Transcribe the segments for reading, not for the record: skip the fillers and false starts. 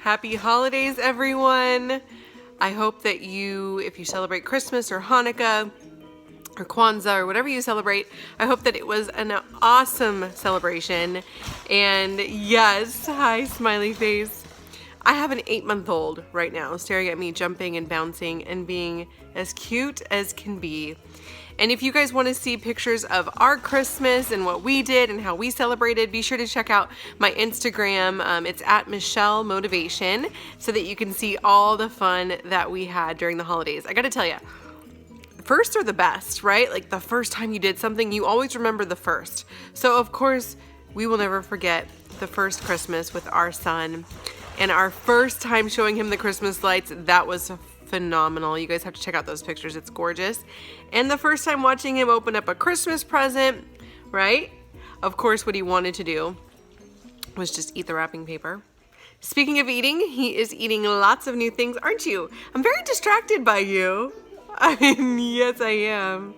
Happy holidays, everyone. I hope that if you celebrate Christmas or Hanukkah or Kwanzaa or whatever you celebrate, I hope that it was an awesome celebration. And yes, hi, smiley face. I have an 8-month-old right now staring at me, jumping and bouncing and being as cute as can be. And if you guys want to see pictures of our Christmas and what we did and how we celebrated, be sure to check out my Instagram. It's at Michelle Motivation, so that you can see all the fun that we had during the holidays. I got to tell you, first are the best, right? Like the first time you did something, you always remember the first. So of course, we will never forget the first Christmas with our son. And our first time showing him the Christmas lights, that was phenomenal. You guys have to check out those pictures. It's gorgeous. And the first time watching him open up a Christmas present, right? Of course, what he wanted to do was just eat the wrapping paper. Speaking of eating, he is eating lots of new things, aren't you? I'm very distracted by you. I mean, yes, I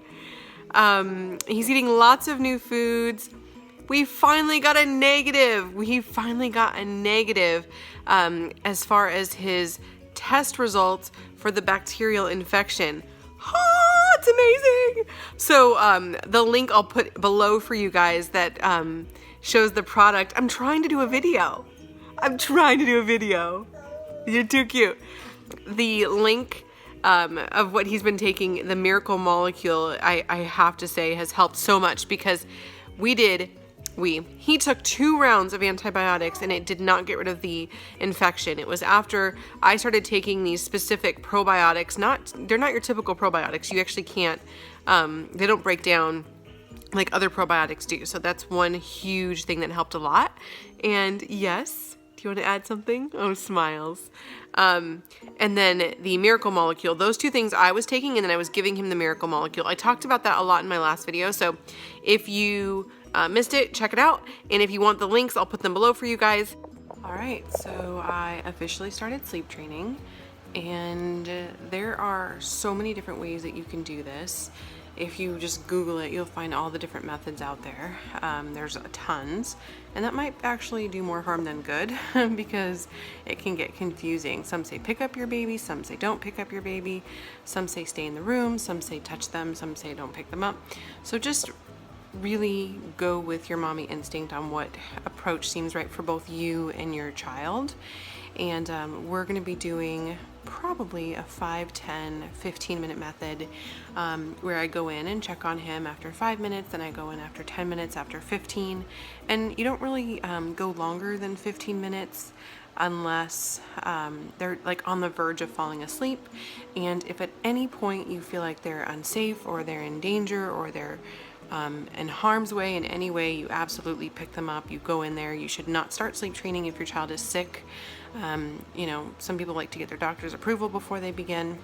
am. He's eating lots of new foods. We finally got a negative. As far as his test results for the bacterial infection. Oh, it's amazing. So the link I'll put below for you guys that shows the product. I'm trying to do a video. You're too cute. The link of what he's been taking, the miracle molecule, I have to say has helped so much, because he took 2 rounds of antibiotics and it did not get rid of the infection. It was after I started taking these specific probiotics. They're not your typical probiotics. You actually can't, they don't break down like other probiotics do. So that's one huge thing that helped a lot. And yes, do you want to add something? Oh, smiles. And then the miracle molecule, those 2 things I was taking, and then I was giving him the miracle molecule. I talked about that a lot in my last video. So if you missed it, check it out. And if you want the links, I'll put them below for you guys. All right, so I officially started sleep training, and there are so many different ways that you can do this. If you just Google it, you'll find all the different methods out there. There's tons, and that might actually do more harm than good because it can get confusing. Some say pick up your baby, some say don't pick up your baby, some say stay in the room, some say touch them, some say don't pick them up. So just really go with your mommy instinct on what approach seems right for both you and your child. And we're going to be doing probably a 5, 10, 15-minute method where I go in and check on him after 5 minutes, then I go in after 10 minutes, after 15. And you don't really go longer than 15 minutes unless they're like on the verge of falling asleep. And if at any point you feel like they're unsafe or they're in danger or they're in harm's way in any way, you absolutely pick them up. You go in there. You should not start sleep training if your child is sick. You know, some people like to get their doctor's approval before they begin.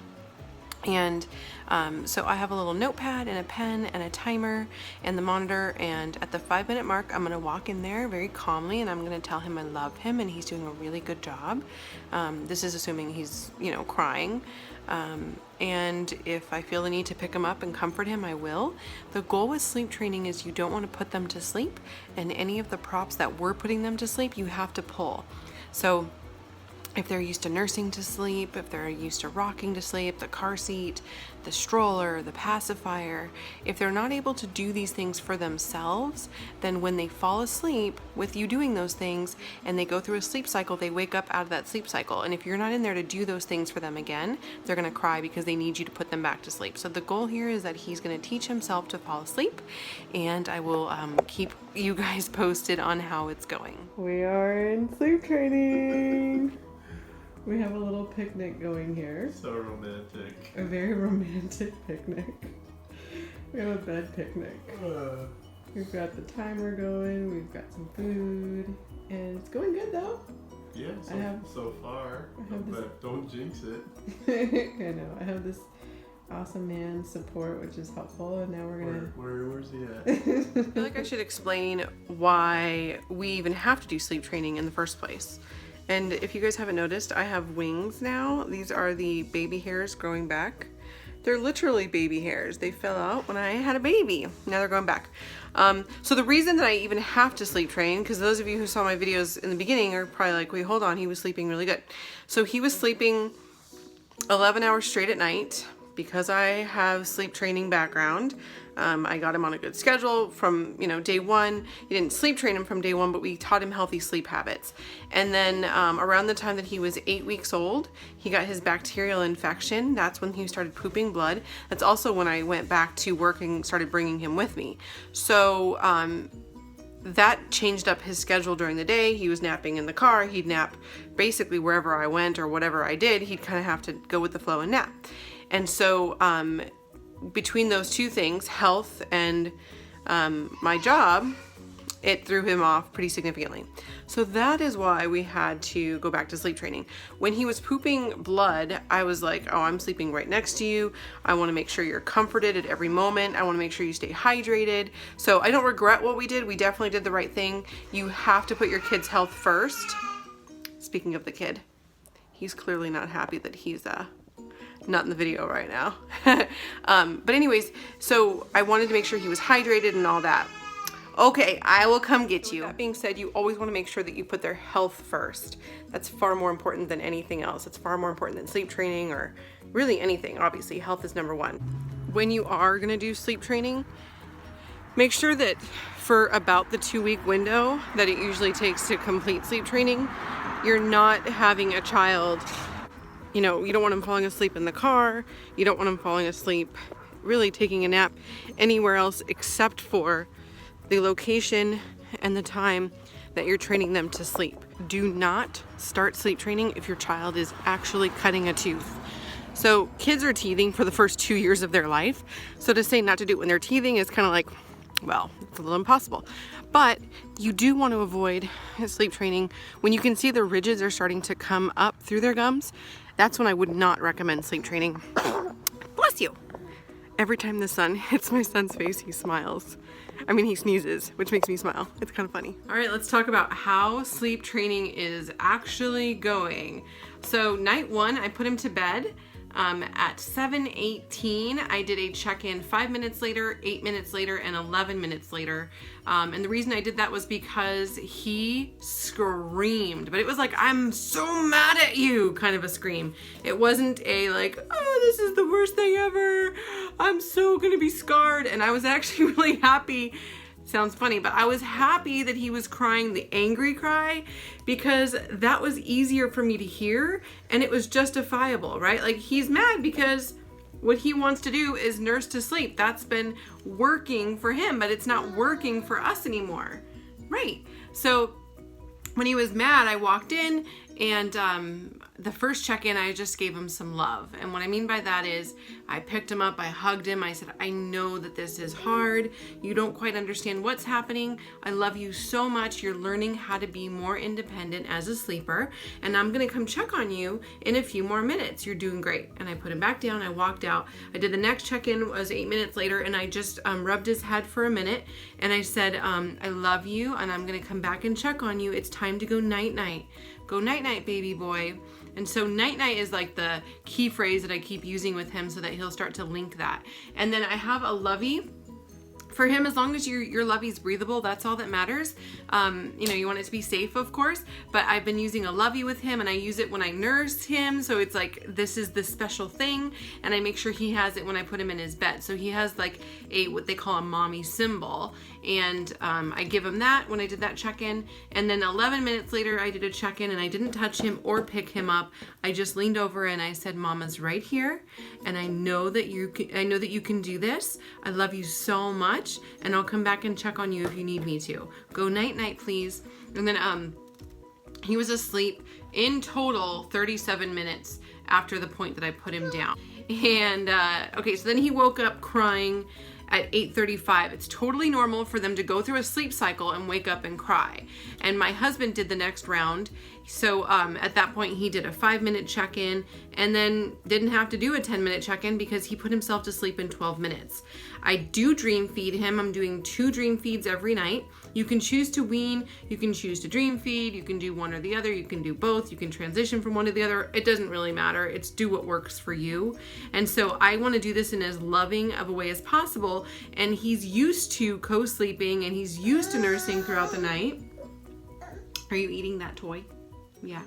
And so I have a little notepad and a pen and a timer and the monitor, and at the 5-minute mark I'm going to walk in there very calmly and I'm going to tell him I love him and he's doing a really good job. This is assuming he's, you know, crying. And if I feel the need to pick him up and comfort him, I will. The goal with sleep training is you don't want to put them to sleep, and any of the props that we're putting them to sleep, you have to pull. So if they're used to nursing to sleep, if they're used to rocking to sleep, the car seat, the stroller, the pacifier, if they're not able to do these things for themselves, then when they fall asleep with you doing those things and they go through a sleep cycle, they wake up out of that sleep cycle. And if you're not in there to do those things for them again, they're going to cry because they need you to put them back to sleep. So the goal here is that he's going to teach himself to fall asleep, and I will keep you guys posted on how it's going. We are in sleep training. We have a little picnic going here. So romantic. A very romantic picnic. We have a bed picnic. We've got the timer going, we've got some food, and it's going good though. Yeah, so far. But don't jinx it. I know. I have this awesome man support, which is helpful, and now we're gonna... Where's he at? I feel like I should explain why we even have to do sleep training in the first place. And if you guys haven't noticed, I have wings now. These are the baby hairs growing back. They're literally baby hairs. They fell out when I had a baby. Now they're going back. So the reason that I even have to sleep train, because those of you who saw my videos in the beginning are probably like, wait, hold on, he was sleeping really good. So he was sleeping 11 hours straight at night because I have sleep training background. I got him on a good schedule from, day one. You didn't sleep train him from day one, but we taught him healthy sleep habits. And then around the time that he was 8 weeks old, he got his bacterial infection. That's when he started pooping blood. That's also when I went back to work and started bringing him with me. So that changed up his schedule during the day. He was napping in the car. He'd nap basically wherever I went or whatever I did. He'd kind of have to go with the flow and nap. And so between those two things, health and my job, it threw him off pretty significantly. So that is why we had to go back to sleep training. When he was pooping blood, I was like, oh, I'm sleeping right next to you. I want to make sure you're comforted at every moment. I want to make sure you stay hydrated. So I don't regret what we did. We definitely did the right thing. You have to put your kid's health first. Speaking of the kid, he's clearly not happy that he's not in the video right now. But anyways, so I wanted to make sure he was hydrated and all that. Okay, I will come get you. That being said, you always want to make sure that you put their health first. That's far more important than anything else. It's far more important than sleep training or really anything. Obviously, health is number one. When you are going to do sleep training, make sure that for about the 2-week window that it usually takes to complete sleep training, you're not having a child, you don't want them falling asleep in the car. You don't want them falling asleep, really taking a nap anywhere else except for the location and the time that you're training them to sleep. Do not start sleep training if your child is actually cutting a tooth. So kids are teething for the first 2 years of their life. So to say not to do it when they're teething is kind of like, well, it's a little impossible. But you do want to avoid sleep training when you can see the ridges are starting to come up through their gums. That's when I would not recommend sleep training. Bless you. Every time the sun hits my son's face, he smiles. He sneezes, which makes me smile. It's kind of funny. All right, let's talk about how sleep training is actually going. So night one, I put him to bed. At 7:18, I did a check-in 5 minutes later, 8 minutes later, and 11 minutes later. And the reason I did that was because he screamed, but it was like, I'm so mad at you kind of a scream. It wasn't a like, oh, this is the worst thing ever. I'm so gonna be scarred. And I was actually really happy. Sounds funny, but I was happy that he was crying the angry cry because that was easier for me to hear and it was justifiable, right? Like he's mad because what he wants to do is nurse to sleep. That's been working for him, but it's not working for us anymore, right? So when he was mad, I walked in and the first check-in, I just gave him some love. And what I mean by that is I picked him up, I hugged him. I said, I know that this is hard. You don't quite understand what's happening. I love you so much. You're learning how to be more independent as a sleeper. And I'm gonna come check on you in a few more minutes. You're doing great. And I put him back down, I walked out. I did the next check-in, was 8 minutes later, and I just rubbed his head for a minute. And I said, I love you, and I'm gonna come back and check on you. It's time to go night-night. Go night-night, baby boy. And so night-night is like the key phrase that I keep using with him so that he'll start to link that. And then I have a lovey for him. As long as your lovey's breathable, that's all that matters. You want it to be safe, of course, but I've been using a lovey with him and I use it when I nurse him. So it's like, this is the special thing. And I make sure he has it when I put him in his bed. So he has like what they call a mommy symbol. And I give him that when I did that check-in. And then 11 minutes later, I did a check-in and I didn't touch him or pick him up. I just leaned over and I said, Mama's right here. And I know that you can do this. I love you so much. And I'll come back and check on you if you need me to. Go night-night, please. And then he was asleep in total 37 minutes after the point that I put him down. And okay, so then he woke up crying at 8:35. It's totally normal for them to go through a sleep cycle and wake up and cry. And my husband did the next round. So at that point, he did a 5-minute check-in and then didn't have to do a 10-minute check-in because he put himself to sleep in 12 minutes. I do dream feed him. I'm doing 2 dream feeds every night. You can choose to wean, you can choose to dream feed, you can do one or the other, you can do both, you can transition from one to the other. It doesn't really matter. It's do what works for you. And so I want to do this in as loving of a way as possible. And he's used to co-sleeping and he's used to nursing throughout the night. Are you eating that toy? Yeah.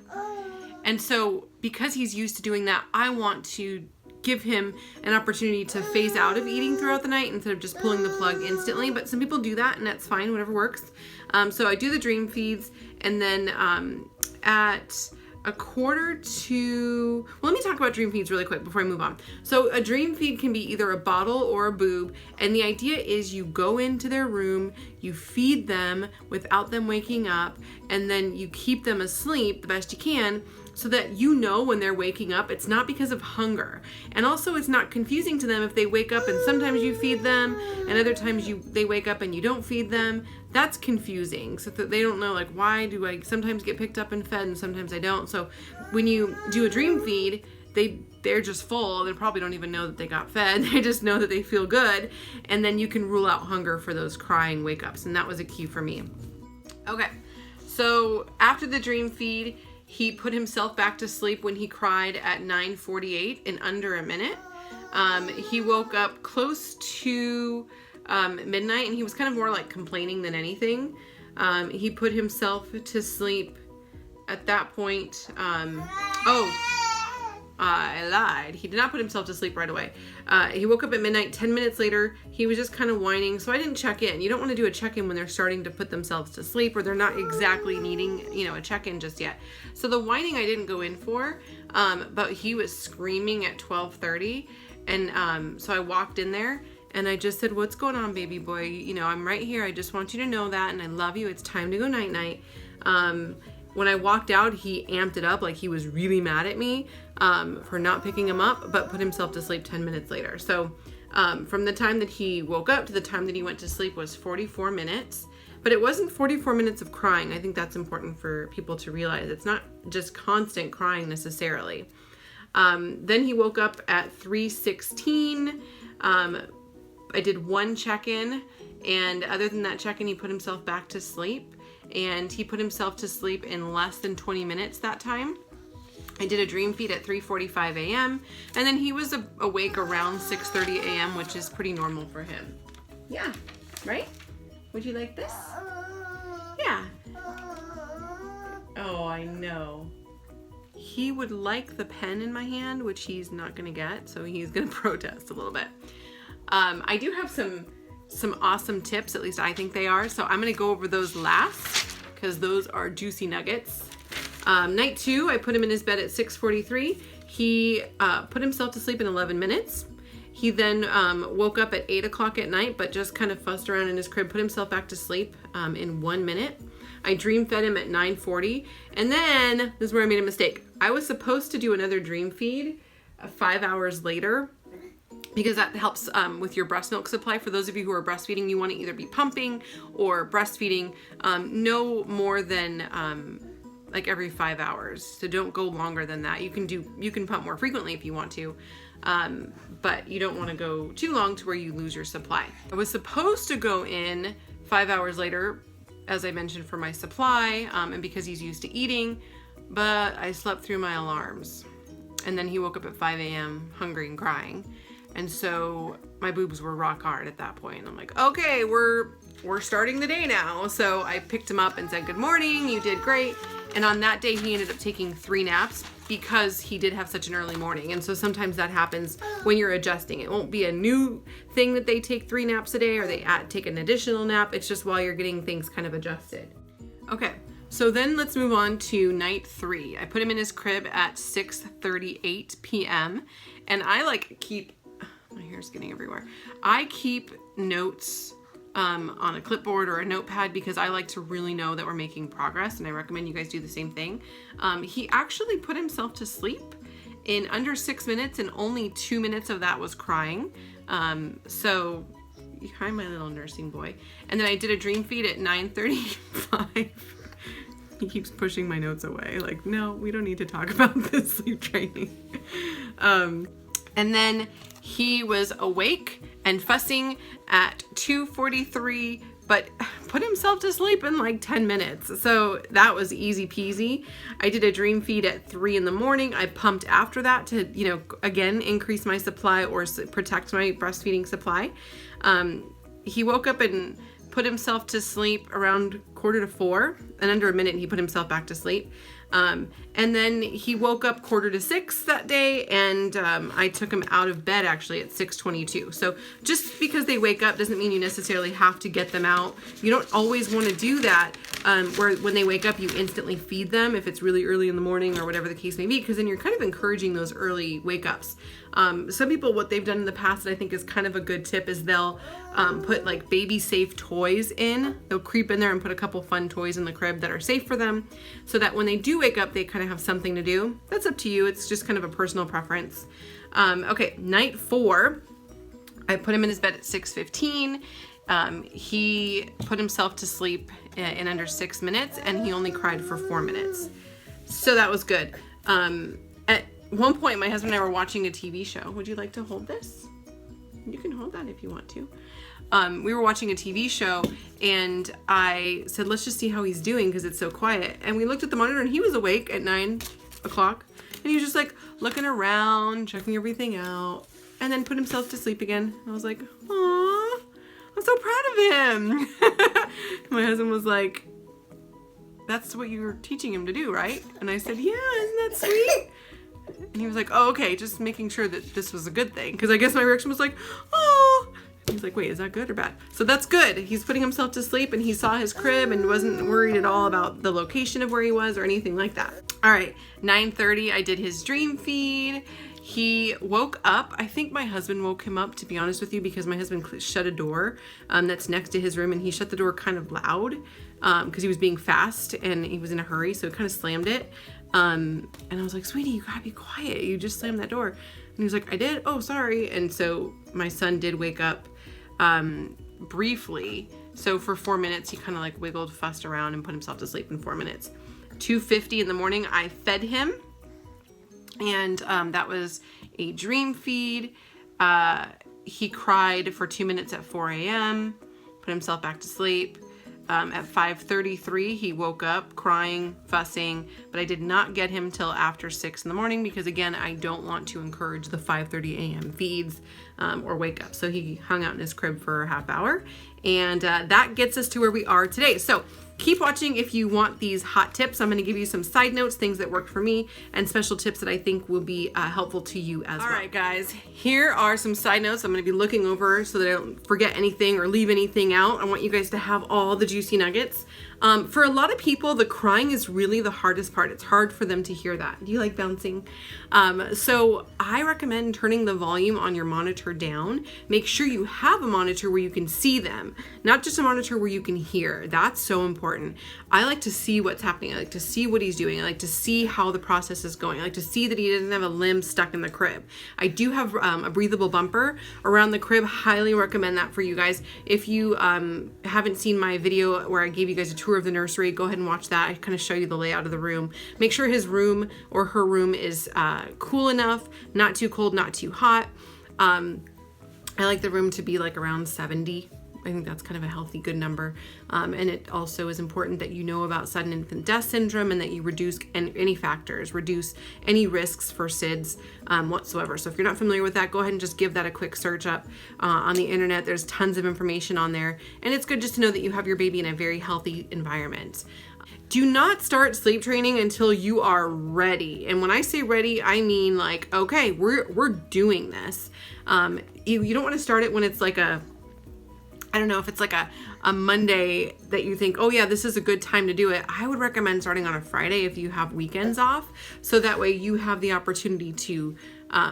And so because he's used to doing that, I want to give him an opportunity to phase out of eating throughout the night instead of just pulling the plug instantly. But some people do that and that's fine, whatever works. So I do the dream feeds, and then at a quarter to, well, let me talk about dream feeds really quick before I move on. So a dream feed can be either a bottle or a boob, and the idea is you go into their room, you feed them without them waking up, and then you keep them asleep the best you can so that you know when they're waking up it's not because of hunger. And also it's not confusing to them if they wake up and sometimes you feed them and other times they wake up and you don't feed them. That's confusing, so that they don't know, like, why do I sometimes get picked up and fed and sometimes I don't. So when you do a dream feed, they're just full. They probably don't even know that they got fed. They just know that they feel good. And then you can rule out hunger for those crying wake ups. And that was a key for me. Okay, so after the dream feed, he put himself back to sleep when he cried at 9:48 in under a minute. He woke up close to midnight, and he was kind of more like complaining than anything. He put himself to sleep at that point. I lied. He did not put himself to sleep right away. He woke up at midnight. 10 minutes later, he was just kind of whining, so I didn't check in. You don't want to do a check-in when they're starting to put themselves to sleep or they're not exactly needing, a check-in just yet. So the whining I didn't go in for, but he was screaming at 12:30, and so I walked in there and I just said, "What's going on, baby boy? I'm right here. I just want you to know that, and I love you. It's time to go night-night." When I walked out, he amped it up, like he was really mad at me for not picking him up, but put himself to sleep 10 minutes later. So from the time that he woke up to the time that he went to sleep was 44 minutes. But it wasn't 44 minutes of crying. I think that's important for people to realize. It's not just constant crying necessarily. Then he woke up at 3:16. I did one check-in, and other than that check-in, he put himself back to sleep. And he put himself to sleep in less than 20 minutes that time. I did a dream feed at 3:45 a.m. and then he was awake around 6:30 a.m., which is pretty normal for him. Yeah, right? Would you like this? Yeah. Oh, I know. He would like the pen in my hand, which he's not gonna get, so he's gonna protest a little bit. I do have some awesome tips, at least I think they are. So I'm gonna go over those last because those are juicy nuggets. Night 2, I put him in his bed at 6:43. He put himself to sleep in 11 minutes. He then woke up at 8 o'clock at night, but just kind of fussed around in his crib, put himself back to sleep in 1 minute. I dream fed him at 9:40. And then, this is where I made a mistake. I was supposed to do another dream feed 5 hours later, because that helps with your breast milk supply. For those of you who are breastfeeding, you want to either be pumping or breastfeeding no more than like every 5 hours. So don't go longer than that. You can pump more frequently if you want to, but you don't want to go too long to where you lose your supply. I was supposed to go in 5 hours later, as I mentioned, for my supply, and because he's used to eating, but I slept through my alarms. And then he woke up at 5 a.m. hungry and crying. And so my boobs were rock hard at that point. I'm like, okay, we're starting the day now. So I picked him up and said, "Good morning, you did great." And on that day, he ended up taking 3 naps because he did have such an early morning. And so sometimes that happens when you're adjusting. It won't be a new thing that they take 3 naps a day or they take an additional nap. It's just while you're getting things kind of adjusted. Okay, so then let's move on to night 3. I put him in his crib at 6:38 p.m. And I keep, my hair's getting everywhere. I keep notes on a clipboard or a notepad because I like to really know that we're making progress, and I recommend you guys do the same thing. He actually put himself to sleep in under 6 minutes, and only 2 minutes of that was crying. So, hi, my little nursing boy. And then I did a dream feed at 9:35. He keeps pushing my notes away. Like, no, we don't need to talk about this sleep training. And then he was awake and fussing at 2:43, but put himself to sleep in like 10 minutes. So that was easy peasy. I did a dream feed at 3 in the morning. I pumped after that to, you know, again, increase my supply or protect my breastfeeding supply. He woke up and put himself to sleep around 3:45, and under a minute he put himself back to sleep. And then he woke up 5:45 that day, and I took him out of bed actually at 6:22. So just because they wake up doesn't mean you necessarily have to get them out. You don't always want to do that where when they wake up you instantly feed them if it's really early in the morning or whatever the case may be, because then you're kind of encouraging those early wake ups. Some people, what they've done in the past that I think is kind of a good tip is they'll put like baby safe toys in. They'll creep in there and put a couple fun toys in the crib that are safe for them, so that when they do wake up they kind of have something to do. That's up to you. It's just kind of a personal preference. Okay, night 4, I put him in his bed at 6:15. He put himself to sleep in under 6 minutes, and he only cried for 4 minutes. So that was good. At one point, my husband and I were watching a TV show. Would you like to hold this? You can hold that if you want to. We were watching a TV show, and I said, let's just see how he's doing because it's so quiet. And we looked at the monitor, and he was awake at 9 o'clock. And he was just like looking around, checking everything out, and then put himself to sleep again. And I was like, aw, I'm so proud of him. My husband was like, that's what you were teaching him to do, right? And I said, yeah, isn't that sweet? And he was like, oh, okay, just making sure that this was a good thing. Because I guess my reaction was like, oh. He's like, wait, is that good or bad? So that's good. He's putting himself to sleep, and he saw his crib and wasn't worried at all about the location of where he was or anything like that. All right, 9:30, I did his dream feed. He woke up. I think my husband woke him up, to be honest with you, because my husband shut a door that's next to his room, and he shut the door kind of loud because he was being fast and he was in a hurry, so he kind of slammed it. And I was like, sweetie, you gotta be quiet. You just slammed that door. And he was like, I did? Oh, sorry. And so my son did wake up briefly. So for 4 minutes, he kind of like wiggled, fussed around, and put himself to sleep in 4 minutes. 2:50 in the morning, I fed him. And that was a dream feed. He cried for 2 minutes at 4 a.m., put himself back to sleep. At 5:33, he woke up crying, fussing, but I did not get him till after 6 in the morning because, again, I don't want to encourage the 5:30 a.m. feeds or wake up. So he hung out in his crib for a half hour, and that gets us to where we are today. So keep watching if you want these hot tips. I'm going to give you some side notes, things that worked for me, and special tips that I think will be helpful to you as well. All right, guys, here are some side notes I'm going to be looking over so that I don't forget anything or leave anything out. I want you guys to have all the juicy nuggets. For a lot of people, the crying is really the hardest part. It's hard for them to hear that. Do you like bouncing? So I recommend turning the volume on your monitor down. Make sure you have a monitor where you can see them, not just a monitor where you can hear. That's so important. I like to see what's happening. I like to see what he's doing. I like to see how the process is going. I like to see that he doesn't have a limb stuck in the crib. I do have a breathable bumper around the crib. Highly recommend that for you guys. If you haven't seen my video where I gave you guys a tour of the nursery, go ahead and watch that. I kind of show you the layout of the room. Make sure his room or her room is cool enough, not too cold, not too hot. I like the room to be like around 70. I think that's kind of a healthy, good number. And it also is important that you know about sudden infant death syndrome and that you reduce any factors, reduce any risks for SIDS whatsoever. So if you're not familiar with that, go ahead and just give that a quick search up on the internet. There's tons of information on there. And it's good just to know that you have your baby in a very healthy environment. Do not start sleep training until you are ready. And when I say ready, I mean like, okay, we're doing this. You don't want to start it when it's like I don't know, if it's like a Monday that you think, oh yeah, this is a good time to do it. I would recommend starting on a Friday if you have weekends off. So that way you have the opportunity to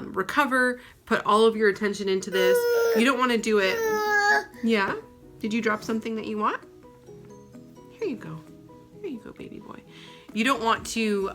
recover, put all of your attention into this. You don't want to do it. Yeah? Did you drop something that you want? Here you go. Here you go, baby boy. you don't want to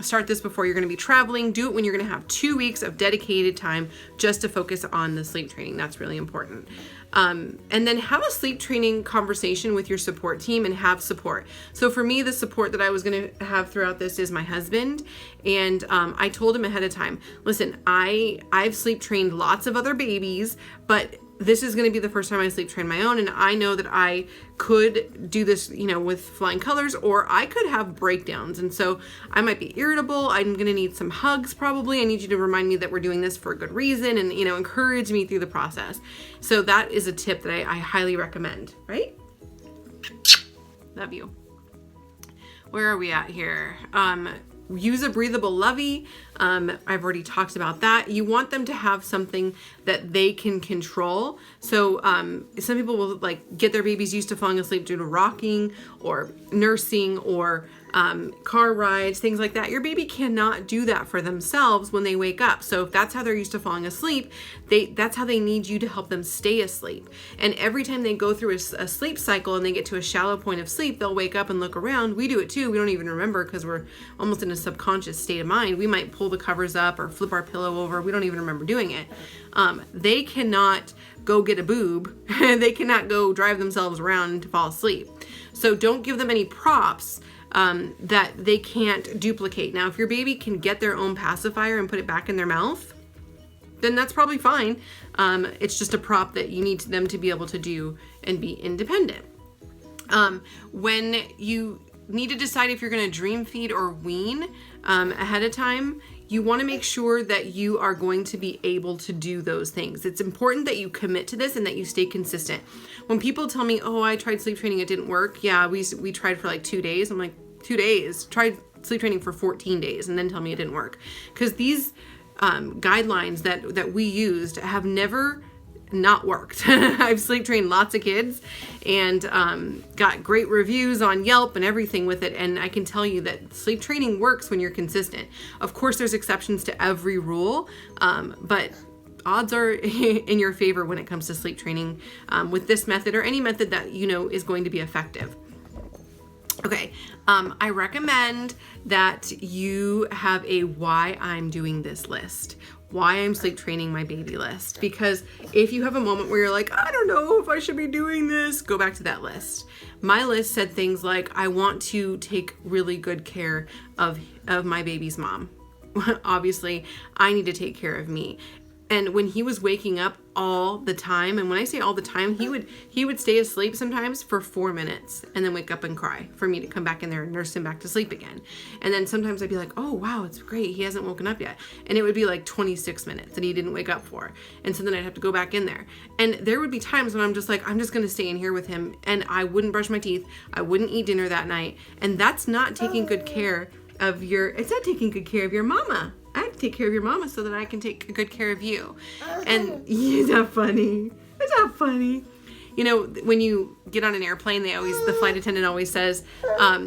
start this before you're going to be traveling. Do it when you're going to have 2 weeks of dedicated time just to focus on the sleep training. That's really important. And then have a sleep training conversation with your support team and have support. So for me, the support that I was going to have throughout this is my husband. And I told him ahead of time, listen, I've sleep trained lots of other babies, but this is going to be the first time I sleep train my own. And I know that I could do this, with flying colors, or I could have breakdowns. And so I might be irritable. I'm going to need some hugs probably. I need you to remind me that we're doing this for a good reason and, encourage me through the process. So that is a tip that I highly recommend, right? Love you. Where are we at here? Use a breathable lovey. I've already talked about that. You want them to have something that they can control. So some people will get their babies used to falling asleep due to rocking or nursing or car rides, things like that. Your baby cannot do that for themselves when they wake up. So if that's how they're used to falling asleep, that's how they need you to help them stay asleep. And every time they go through a sleep cycle and they get to a shallow point of sleep, they'll wake up and look around. We do it too. We don't even remember because we're almost in a subconscious state of mind. We might pull the covers up or flip our pillow over. We don't even remember doing it. They cannot go get a boob. They cannot go drive themselves around to fall asleep. So don't give them any props that they can't duplicate. Now, if your baby can get their own pacifier and put it back in their mouth, then that's probably fine. It's just a prop that you need them to be able to do and be independent. When you need to decide if you're going to dream feed or wean ahead of time, you want to make sure that you are going to be able to do those things. It's important that you commit to this and that you stay consistent. When people tell me, oh, I tried sleep training, it didn't work. Yeah, we tried for 2 days. I'm like, 2 days? Tried sleep training for 14 days and then tell me it didn't work. Because these guidelines that we used have never not worked. I've sleep trained lots of kids and got great reviews on Yelp and everything with it. And I can tell you that sleep training works when you're consistent. Of course, there's exceptions to every rule, but odds are in your favor when it comes to sleep training with this method or any method that is going to be effective. Okay, I recommend that you have a why I'm doing this list, why I'm sleep training my baby list, because if you have a moment where you're like, I don't know if I should be doing this, go back to that list. My list said things like, I want to take really good care of my baby's mom. Obviously, I need to take care of me. And when he was waking up all the time, and when I say all the time, he would stay asleep sometimes for 4 minutes and then wake up and cry for me to come back in there and nurse him back to sleep again. And then sometimes I'd be like, oh wow, it's great, he hasn't woken up yet. And it would be 26 minutes that he didn't wake up for. And so then I'd have to go back in there. And there would be times when I'm just like, I'm just gonna stay in here with him, and I wouldn't brush my teeth, I wouldn't eat dinner that night. And that's not taking good care of it's not taking good care of your mama. I have to take care of your mama so that I can take good care of you. And is that funny? Is that funny? When you get on an airplane, the flight attendant always says,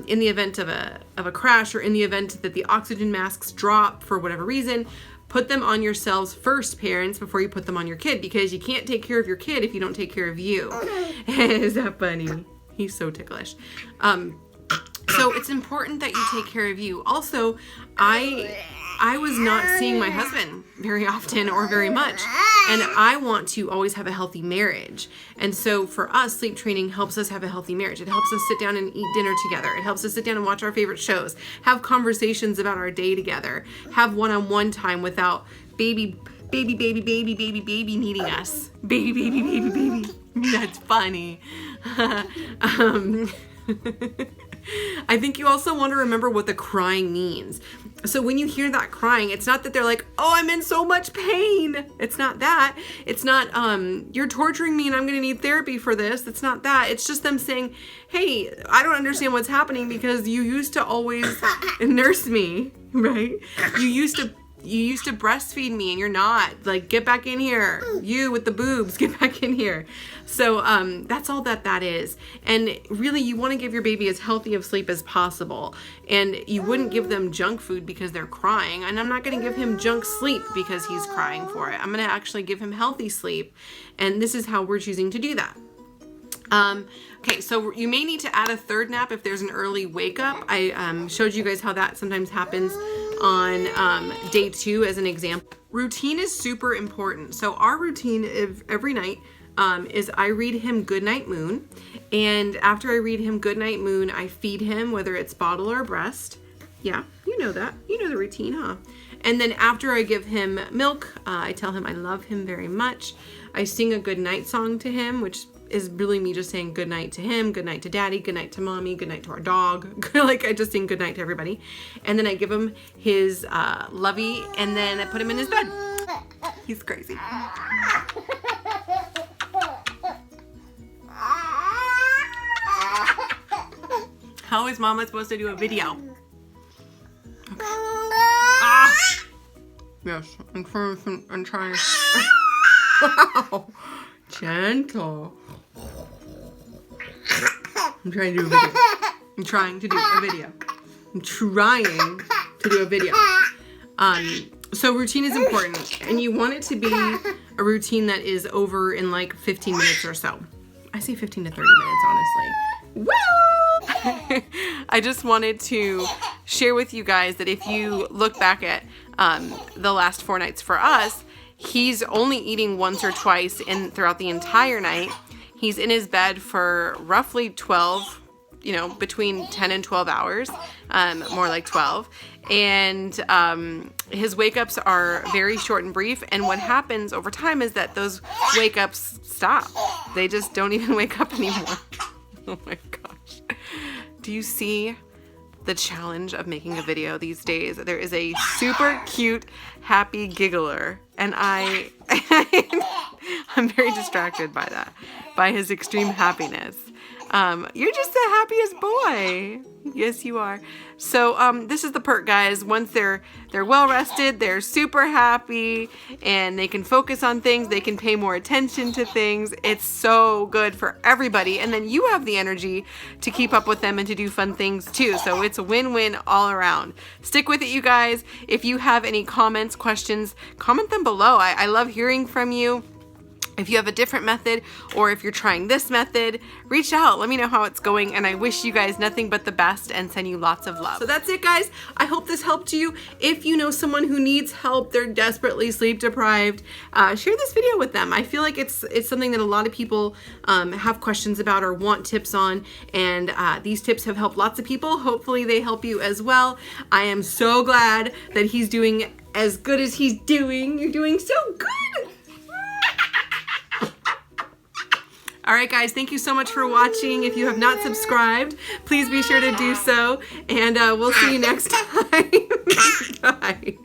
in the event of a crash or in the event that the oxygen masks drop for whatever reason, put them on yourselves first, parents, before you put them on your kid, because you can't take care of your kid if you don't take care of you. Is that funny? He's so ticklish. So it's important that you take care of you. Also, I was not seeing my husband very often or very much. And I want to always have a healthy marriage. And so for us, sleep training helps us have a healthy marriage. It helps us sit down and eat dinner together. It helps us sit down and watch our favorite shows, have conversations about our day together, have one-on-one time without baby needing us. Baby. That's funny. I think you also want to remember what the crying means. So when you hear that crying, it's not that they're like, oh, I'm in so much pain. It's not that. It's not, you're torturing me and I'm going to need therapy for this. It's not that. It's just them saying, hey, I don't understand what's happening because you used to always nurse me, right? You used to breastfeed me and you're not. Get back in here. You with the boobs, get back in here. So that's all that is. And really, you want to give your baby as healthy of sleep as possible. And you wouldn't give them junk food because they're crying. And I'm not going to give him junk sleep because he's crying for it. I'm going to actually give him healthy sleep. And this is how we're choosing to do that. Okay, so you may need to add a third nap if there's an early wake up. I showed you guys how that sometimes happens on day 2 as an example. Routine is super important. So our routine every night is I read him Goodnight Moon, and after I read him Goodnight Moon, I feed him, whether it's bottle or breast. Yeah, you know that. You know the routine, huh? And then after I give him milk, I tell him I love him very much. I sing a goodnight song to him, which is really me just saying good night to him, good night to daddy, good night to mommy, good night to our dog. Like I just sing good night to everybody. And then I give him his lovey, and then I put him in his bed. He's crazy. How is mama supposed to do a video? Okay. Ah! Yes, I'm trying. Wow. Gentle. I'm trying to do a video. I'm trying to do a video. I'm trying to do a video. So routine is important, and you want it to be a routine that is over in like 15 minutes or so. I say 15 to 30 minutes, honestly. Woo! I just wanted to share with you guys that if you look back at the last 4 nights for us, he's only eating once or twice throughout the entire night. He's in his bed for roughly 12, between 10 and 12 hours, more like 12. And his wake-ups are very short and brief. And what happens over time is that those wake-ups stop. They just don't even wake up anymore. Oh my gosh. Do you see the challenge of making a video these days? There is a super cute, happy giggler, and I'm very distracted by that, by his extreme happiness. You're just the happiest boy. Yes, you are. So this is the perk, guys. Once they're well rested, they're super happy, and they can focus on things. They can pay more attention to things. It's so good for everybody. And then you have the energy to keep up with them and to do fun things too. So it's a win-win all around. Stick with it, you guys. If you have any comments, questions, comment them below. I love hearing from you. If you have a different method, or if you're trying this method, reach out. Let me know how it's going, and I wish you guys nothing but the best and send you lots of love. So that's it, guys. I hope this helped you. If you know someone who needs help, they're desperately sleep deprived, share this video with them. I feel like it's something that a lot of people have questions about or want tips on, and these tips have helped lots of people. Hopefully they help you as well. I am so glad that he's doing as good as he's doing. You're doing so good. All right, guys, thank you so much for watching. If you have not subscribed, please be sure to do so, and we'll see you next time. Bye.